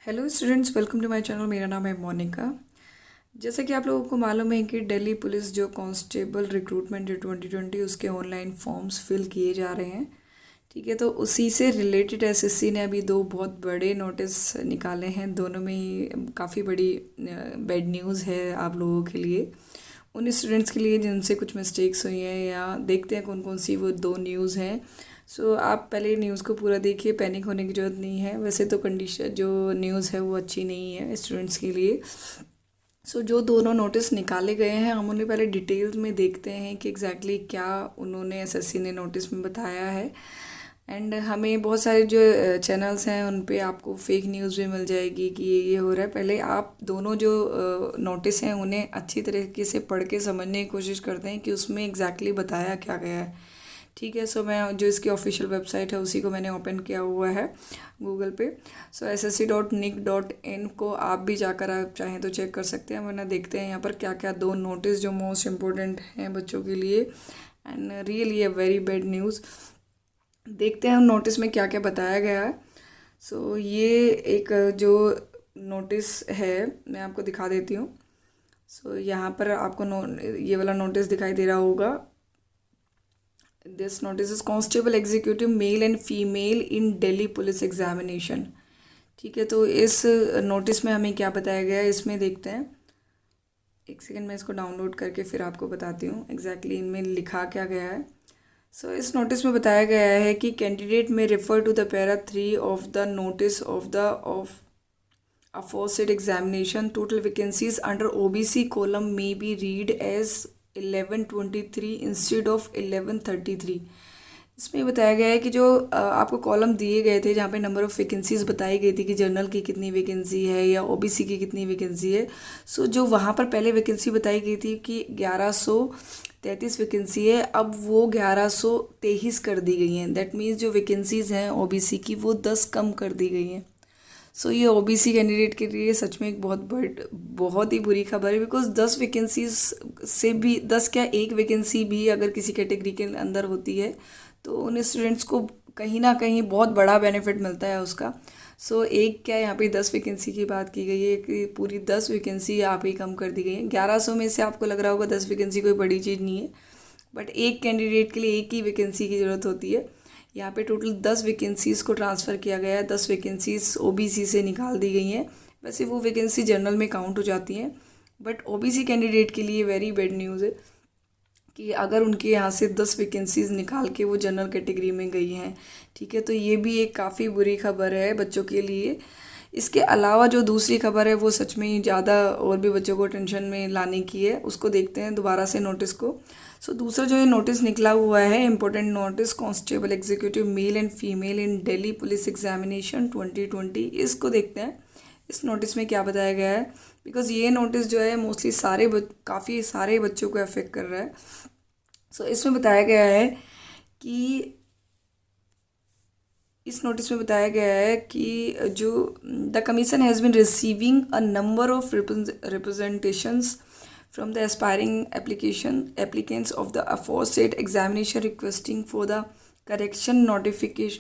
Hello students, welcome to my channel. मेरा नाम है मोनिका। जैसे कि आप लोगों को मालूम है कि दिल्ली पुलिस जो कांस्टेबल रिक्रूटमेंट जो 2020 उसके ऑनलाइन फॉर्म्स फिल किए जा रहे हैं। ठीक है, तो उसी से रिलेटेड एसएससी ने अभी दो बहुत बड़े नोटिस निकाले हैं। दोनों में ही काफ़ी बड़ी बैड न्यूज़ है आप लोगों के लिए, उन स्टूडेंट्स के लिए जिनसे कुछ मिस्टेक्स हुई हैं। या देखते हैं कौन कौन सी वो दो न्यूज़ हैं। सो आप पहले न्यूज़ को पूरा देखिए, पैनिक होने की ज़रूरत नहीं है। वैसे तो कंडीशन जो न्यूज़ है वो अच्छी नहीं है स्टूडेंट्स के लिए। सो जो दोनों नोटिस निकाले गए हैं हम उन्हें पहले डिटेल्स में देखते हैं कि एग्जैक्टली क्या उन्होंने एसएससी ने नोटिस में बताया है। एंड हमें बहुत सारे जो चैनल्स हैं उन पे आपको फेक न्यूज़ भी मिल जाएगी कि ये हो रहा है। पहले आप दोनों जो नोटिस हैं उन्हें अच्छी तरीके से पढ़ के समझने की कोशिश करते हैं कि उसमें एग्जैक्टली बताया क्या गया है। ठीक है, सो मैं जो इसकी ऑफिशियल वेबसाइट है उसी को मैंने ओपन किया हुआ है गूगल पे। सो ssc.nic.in को आप भी जाकर आप चाहें तो चेक कर सकते हैं, वरना देखते हैं यहाँ पर क्या क्या दो नोटिस जो मोस्ट इम्पोर्टेंट हैं बच्चों के लिए and really a very bad news. देखते हैं नोटिस में क्या क्या बताया गया है। सो ये एक जो नोटिस है मैं आपको दिखा देती हूँ। सो यहाँ पर आपको ये वाला नोटिस दिखाई दे रहा होगा। This notice is constable executive male and female in Delhi police examination. ठीक है, तो इस नोटिस में हमें क्या बताया गया है इसमें देखते हैं। एक सेकंड मैं इसको डाउनलोड करके फिर आपको बताती हूँ एग्जैक्टली इनमें लिखा क्या गया है। सो इस नोटिस में बताया गया है कि कैंडिडेट में refer to the para 3 of the notice of aforesaid examination. Total vacancies under OBC column may be read as 1123 instead of 1133। इसमें बताया गया है कि जो आपको कॉलम दिए गए थे जहाँ पे नंबर ऑफ़ वैकेंसीज बताई गई थी कि जनरल की कितनी वैकेंसी है या ओबीसी की कितनी वैकेंसी है। सो जो वहाँ पर पहले वैकेंसी बताई गई थी कि 1133 वैकेंसी है, अब वो 1123 कर दी गई हैं। दैट मीन्स जो वैकेंसीज़ हैं ओबीसी की वो 10 कम कर दी गई हैं। सो ये ओबीसी कैंडिडेट के लिए सच में एक बहुत ही बुरी खबर है। बिकॉज 10 वैकेंसीज से भी 10 क्या, एक वैकेंसी भी अगर किसी कैटेगरी के अंदर होती है तो उन स्टूडेंट्स को कहीं ना कहीं बहुत बड़ा बेनिफिट मिलता है उसका। सो एक क्या, यहाँ पे 10 वैकेंसी की बात की गई है कि पूरी 10 वैकेंसी यहाँ पे कम कर दी गई है। 1100 में से आपको लग रहा होगा 10 वैकेंसी कोई बड़ी चीज़ नहीं है, बट एक कैंडिडेट के लिए एक ही वैकेंसी की ज़रूरत होती है। यहाँ पे टोटल 10 वैकेंसीज़ को ट्रांसफ़र किया गया है। 10 वैकेंसीज़ ओबीसी से निकाल दी गई हैं। वैसे वो वैकेंसी जनरल में काउंट हो जाती हैं, बट ओबीसी कैंडिडेट के लिए वेरी बैड न्यूज़ है कि अगर उनके यहाँ से 10 वैकेंसीज़ निकाल के वो जनरल कैटेगरी में गई हैं। ठीक है, तो ये भी एक काफ़ी बुरी खबर है बच्चों के लिए। इसके अलावा जो दूसरी खबर है वो सच में ही ज़्यादा और भी बच्चों को टेंशन में लाने की है। उसको देखते हैं दोबारा से नोटिस को। सो दूसरा जो ये नोटिस निकला हुआ है important notice, constable executive male and female in Delhi police examination 2020, इसको देखते हैं इस नोटिस में क्या बताया गया है। बिकॉज ये नोटिस जो है मोस्टली काफ़ी सारे बच्चों को अफेक्ट कर रहा है। सो इसमें बताया गया है कि इस नोटिस में बताया गया है कि जो the commission has been receiving a number of representations from the aspiring applicants of the aforesaid examination requesting for the correction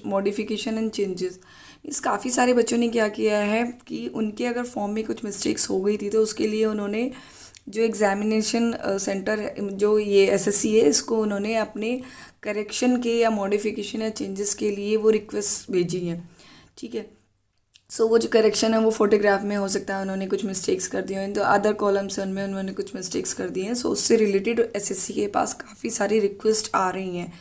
modification and changes. इस काफ़ी सारे बच्चों ने क्या किया है कि उनके अगर फॉर्म में कुछ मिस्टेक्स हो गई थी तो उसके लिए उन्होंने जो एग्ज़ामिनेशन सेंटर जो ये एसएससी है इसको उन्होंने अपने करेक्शन के या मॉडिफिकेशन या चेंजेस के लिए वो रिक्वेस्ट भेजी है। ठीक है, सो वो जो करेक्शन है वो फोटोग्राफ में हो सकता है उन्होंने कुछ मिस्टेक्स कर दिए हैं, तो अदर कॉलम्स उनमें उन्होंने कुछ मिस्टेक्स कर दिए हैं। सो उससे रिलेटेड एसएससी के पास काफ़ी सारी रिक्वेस्ट आ रही हैं।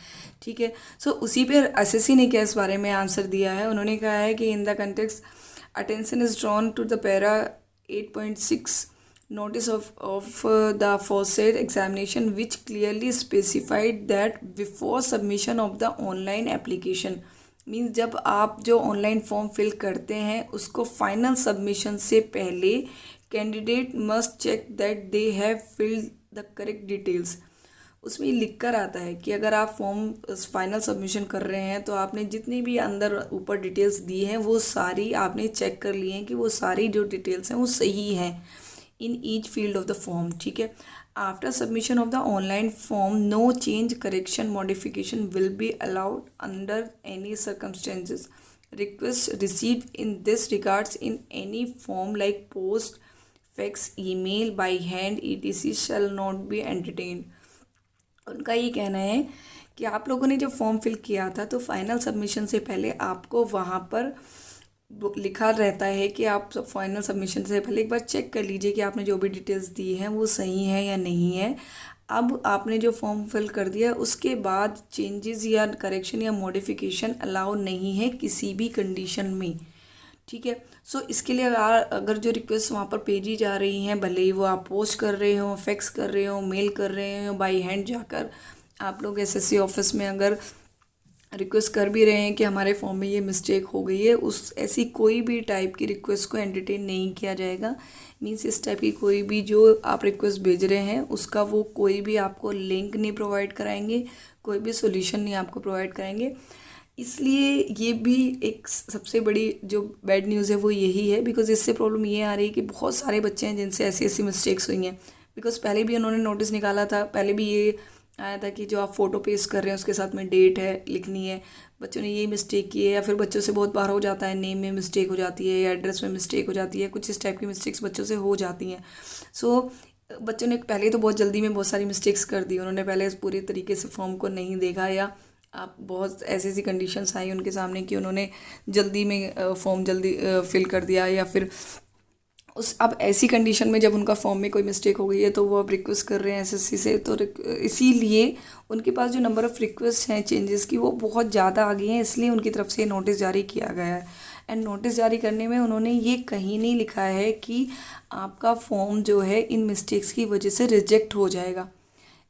ठीक है, सो उसी पे एसएससी ने क्या इस बारे में आंसर दिया है। उन्होंने कहा है कि in the context attention is drawn to the para 8.6 notice of the aforesaid examination which clearly specified that before submission of the online application means जब आप जो ऑनलाइन फॉर्म फिल करते हैं उसको फाइनल सबमिशन से पहले candidate must check that they have filled the correct details. उसमें लिख कर आता है कि अगर आप फॉर्म फाइनल सबमिशन कर रहे हैं तो आपने जितनी भी अंदर ऊपर डिटेल्स दी हैं वो सारी आपने चेक कर ली हैं कि वो सारी जो डिटेल्स हैं वो सही हैं in each field of the form। ठीक है, after submission of the online form no change correction modification will be allowed under any circumstances request received in this regards in any form like post, fax, email, by hand, etc. shall not be entertained। उनका ये कहना है कि आप लोगों ने जब form fill किया था तो फाइनल सबमिशन से पहले आपको वहाँ पर लिखा रहता है कि आप फाइनल सबमिशन से पहले एक बार चेक कर लीजिए कि आपने जो भी डिटेल्स दी हैं वो सही है या नहीं है। अब आपने जो फॉर्म फिल कर दिया उसके बाद चेंजेस या करेक्शन या मॉडिफिकेशन अलाउ नहीं है किसी भी कंडीशन में, ठीक है। सो इसके लिए अगर जो रिक्वेस्ट वहाँ पर भेजी जा रही हैं, भले ही वो आप पोस्ट कर रहे हो, फैक्स कर रहे हो, मेल कर रहे हो, बाई हैंड जाकर आप लोग एसएससी ऑफिस में अगर रिक्वेस्ट कर भी रहे हैं कि हमारे फॉर्म में ये मिस्टेक हो गई है, उस ऐसी कोई भी टाइप की रिक्वेस्ट को एंटरटेन नहीं किया जाएगा। मीन्स इस टाइप की कोई भी जो आप रिक्वेस्ट भेज रहे हैं उसका वो कोई भी आपको लिंक नहीं प्रोवाइड कराएंगे, कोई भी सॉल्यूशन नहीं आपको प्रोवाइड कराएंगे। इसलिए ये भी एक सबसे बड़ी जो बैड न्यूज़ है वो यही है, बिकॉज इससे प्रॉब्लम ये आ रही है कि बहुत सारे बच्चे हैं जिनसे ऐसी ऐसी मिस्टेक्स हुई हैं। बिकॉज पहले भी उन्होंने नोटिस निकाला था, पहले भी ये आया था कि जो आप फ़ोटो पेस्ट कर रहे हैं उसके साथ में डेट है लिखनी है, बच्चों ने यही मिस्टेक की है। या फिर बच्चों से बहुत बार हो जाता है, नेम में मिस्टेक हो जाती है या एड्रेस में मिस्टेक हो जाती है, कुछ इस टाइप की मिस्टेक्स बच्चों से हो जाती हैं। सो बच्चों ने पहले तो बहुत जल्दी में बहुत सारी मिस्टेक्स कर दी, उन्होंने पहले पूरी तरीके से फॉर्म को नहीं देखा, या आप बहुत ऐसी ऐसी कंडीशंस आई उनके सामने कि उन्होंने जल्दी में फॉर्म जल्दी फिल कर दिया, या फिर अब ऐसी कंडीशन में जब उनका फॉर्म में कोई मिस्टेक हो गई है तो वो अब रिक्वेस्ट कर रहे हैं एसएससी से, तो इसीलिए उनके पास जो नंबर ऑफ़ रिक्वेस्ट हैं चेंजेस की वो बहुत ज़्यादा आ गई हैं, इसलिए उनकी तरफ से नोटिस जारी किया गया है। एंड नोटिस जारी करने में उन्होंने ये कहीं नहीं लिखा है कि आपका फॉर्म जो है इन मिस्टेक्स की वजह से रिजेक्ट हो जाएगा।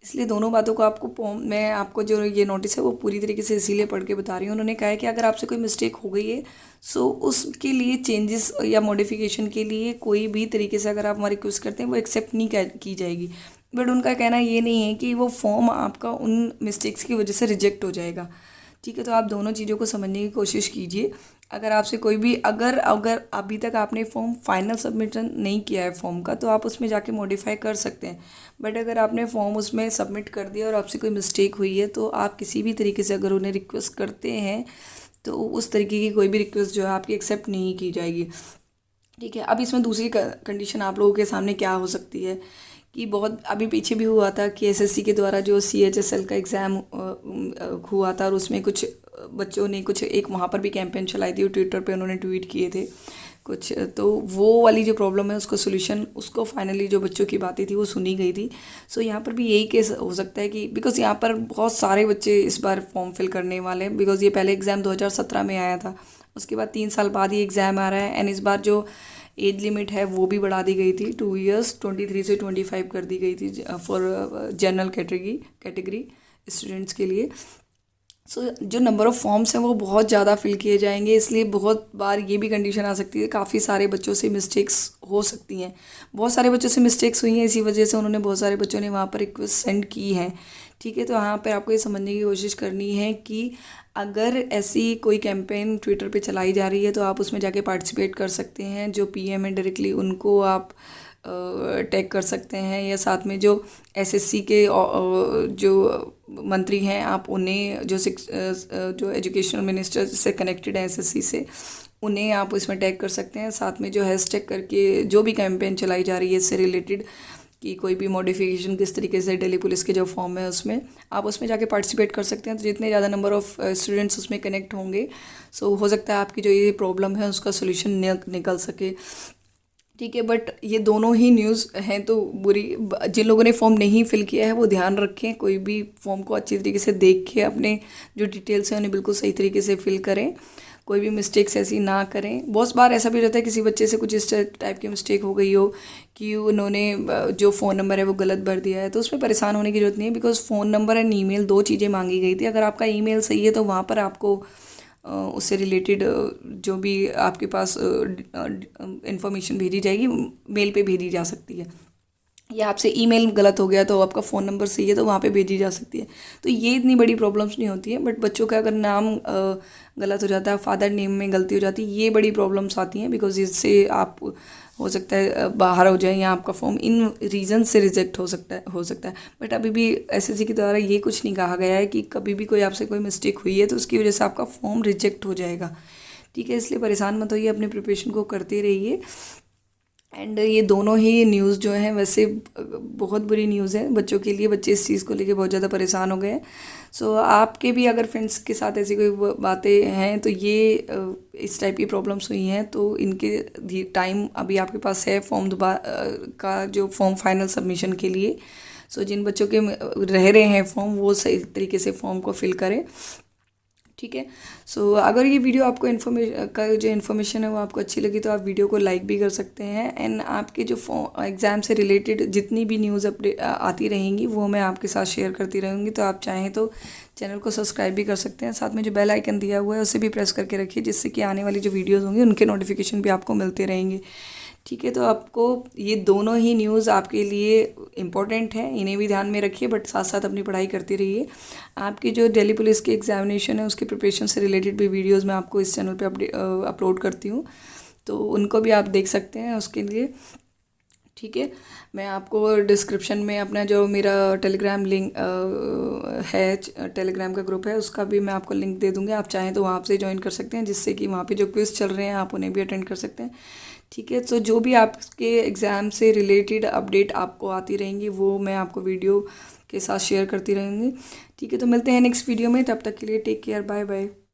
इसलिए दोनों बातों को आपको मैं आपको जो ये नोटिस है वो पूरी तरीके से इसीलिए पढ़ के बता रही हूँ। उन्होंने कहा है कि अगर आपसे कोई मिस्टेक हो गई है सो उसके लिए चेंजेस या मॉडिफिकेशन के लिए कोई भी तरीके से अगर आप हमारी रिक्वेस्ट करते हैं वो एक्सेप्ट नहीं की जाएगी। बट उनका कहना ये नहीं है कि वो फॉर्म आपका उन मिस्टेक्स की वजह से रिजेक्ट हो जाएगा, ठीक है। तो आप दोनों चीज़ों को समझने की कोशिश कीजिए। अगर आपसे कोई भी अगर अगर अभी तक आपने फॉर्म फाइनल सबमिशन नहीं किया है फॉर्म का, तो आप उसमें जाके मॉडिफाई कर सकते हैं। बट अगर आपने फॉर्म उसमें सबमिट कर दिया और आपसे कोई मिस्टेक हुई है तो आप किसी भी तरीके से अगर उन्हें रिक्वेस्ट करते हैं तो उस तरीके की कोई भी रिक्वेस्ट जो है आपकी एक्सेप्ट नहीं की जाएगी, ठीक है। अब इसमें दूसरी कंडीशन आप लोगों के सामने क्या हो सकती है कि बहुत अभी पीछे भी हुआ था कि एसएससी के द्वारा जो CHSL का एग्ज़ाम हुआ था और उसमें कुछ बच्चों ने कुछ एक वहाँ पर भी कैंपेन चलाई थी, ट्विटर पे उन्होंने ट्वीट किए थे कुछ, तो वो वाली जो प्रॉब्लम है उसको सोल्यूशन उसको फाइनली जो बच्चों की बातें थी वो सुनी गई थी। सो यहाँ पर भी यही केस हो सकता है कि बिकॉज़ यहाँ पर बहुत सारे बच्चे इस बार फॉर्म फिल करने वाले हैं, बिकॉज़ ये पहले एग्ज़ाम 2017 में आया था, उसके बाद 3 साल बाद ही एग्ज़ाम आ रहा है। एंड इस बार जो एज लिमिट है वो भी बढ़ा दी गई थी, 2 ईयर्स 23 से 25 कर दी गई थी फॉर जनरल कैटेगरी स्टूडेंट्स के लिए। सो जो नंबर ऑफ़ फॉर्म्स हैं वो बहुत ज़्यादा फिल किए जाएंगे, इसलिए बहुत बार ये भी कंडीशन आ सकती है, काफ़ी सारे बच्चों से मिस्टेक्स हो सकती हैं। बहुत सारे बच्चों से मिस्टेक्स हुई हैं, इसी वजह से उन्होंने बहुत सारे बच्चों ने वहाँ पर रिक्वेस्ट सेंड की है, ठीक है। तो यहाँ पर आपको ये समझने की कोशिश करनी है कि अगर ऐसी कोई कैंपेन ट्विटर पे चलाई जा रही है तो आप उसमें जाके पार्टिसिपेट कर सकते हैं। जो पीएम है डायरेक्टली उनको आप टैग कर सकते हैं, या साथ में जो एसएससी के जो मंत्री हैं आप उन्हें, जो एजुकेशनल मिनिस्टर से कनेक्टेड है एसएससी से, उन्हें आप इसमें टैग कर सकते हैं। साथ में जो हैशटैग करके जो भी कैंपेन चलाई जा रही है इससे रिलेटेड कि कोई भी मॉडिफिकेशन किस तरीके से दिल्ली पुलिस के जो फॉर्म है उसमें आप उसमें जाके पार्टिसिपेट कर सकते हैं। तो जितने ज़्यादा नंबर ऑफ़ स्टूडेंट्स उसमें कनेक्ट होंगे सो हो सकता है आपकी जो ये प्रॉब्लम है उसका सोल्यूशन निकल सके, ठीक है। बट ये दोनों ही न्यूज़ हैं तो बुरी। जिन लोगों ने फॉर्म नहीं फिल किया है वो ध्यान रखें, कोई भी फॉर्म को अच्छी तरीके से देख के अपने जो डिटेल्स हैं उन्हें बिल्कुल सही तरीके से फिल करें, कोई भी मिस्टेक्स ऐसी ना करें। बहुत बार ऐसा भी रहता है किसी बच्चे से कुछ इस टाइप की मिस्टेक हो गई हो कि उन्होंने जो फ़ोन नंबर है वो गलत भर दिया है, तो उसमें परेशान होने की ज़रूरत नहीं है, because phone number and email 2 चीज़ें मांगी गई थी। अगर आपका ईमेल सही है तो वहाँ पर आपको उससे रिलेटेड जो भी आपके पास इंफॉर्मेशन भेजी जाएगी मेल पे भेजी जा सकती है, या आपसे ईमेल गलत हो गया तो आपका फ़ोन नंबर सही है तो वहाँ पे भेजी जा सकती है। तो ये इतनी बड़ी प्रॉब्लम्स नहीं होती है, बट बच्चों का अगर नाम गलत हो जाता है, फादर नेम में गलती हो जाती है, ये बड़ी प्रॉब्लम्स आती हैं, बिकॉज इससे आप हो सकता है बाहर हो जाए या आपका फॉर्म इन रीज़न से रिजेक्ट हो सकता है। बट अभी भी एसएससी के द्वारा ये कुछ नहीं कहा गया है कि कभी भी कोई आपसे कोई मिस्टेक हुई है तो उसकी वजह से आपका फॉर्म रिजेक्ट हो जाएगा, ठीक है, इसलिए परेशान मत होइए, अपने प्रिपरेशन को करते रहिए। एंड ये दोनों ही न्यूज़ जो हैं वैसे बहुत बुरी न्यूज़ है बच्चों के लिए। बच्चे इस चीज़ को लेके बहुत ज़्यादा परेशान हो गए हैं। सो आपके भी अगर फ्रेंड्स के साथ ऐसी कोई बातें हैं तो ये इस टाइप की प्रॉब्लम्स हुई हैं तो इनके टाइम अभी आपके पास है फॉर्म दोबारा का जो फॉर्म फाइनल सबमिशन के लिए। सो जिन बच्चों के रह रहे हैं फॉर्म वो सही तरीके से फॉर्म को फिल करें। ठीक है। सो अगर ये वीडियो आपको इन्फॉर्मेशन है वो आपको अच्छी लगी तो आप वीडियो को लाइक भी कर सकते हैं। एंड आपके जो एग्ज़ाम से रिलेटेड जितनी भी न्यूज़ अपडेट आती रहेंगी वो मैं आपके साथ शेयर करती रहूँगी। तो आप चाहें तो चैनल को सब्सक्राइब भी कर सकते हैं। साथ में जो बेल आइकन दिया हुआ है उसे भी प्रेस करके रखिए, जिससे कि आने वाली जो वीडियोज़ होंगी उनके नोटिफिकेशन भी आपको मिलते रहेंगे। ठीक है, तो आपको ये दोनों ही न्यूज़ आपके लिए इम्पोर्टेंट है, इन्हें भी ध्यान में रखिए, बट साथ साथ अपनी पढ़ाई करते रहिए। आपकी जो दिल्ली पुलिस की एग्जामिनेशन है उसके प्रिपरेशन से रिलेटेड भी वीडियोस मैं आपको इस चैनल पे अपलोड करती हूँ, तो उनको भी आप देख सकते हैं उसके लिए। ठीक है, मैं आपको डिस्क्रिप्शन में अपना जो मेरा टेलीग्राम लिंक है, टेलीग्राम का ग्रुप है, उसका भी मैं आपको लिंक दे दूँगी। आप चाहें तो वहाँ से ज्वाइन कर सकते हैं, जिससे कि वहाँ पे जो क्विज़ चल रहे हैं आप उन्हें भी अटेंड कर सकते हैं। ठीक है, तो जो भी आपके एग्ज़ाम से रिलेटेड अपडेट आपको आती रहेंगी वो मैं आपको वीडियो के साथ शेयर करती रहूँगी। ठीक है, तो मिलते हैं नेक्स्ट वीडियो में, तब तक के लिए टेक केयर, बाय बाय।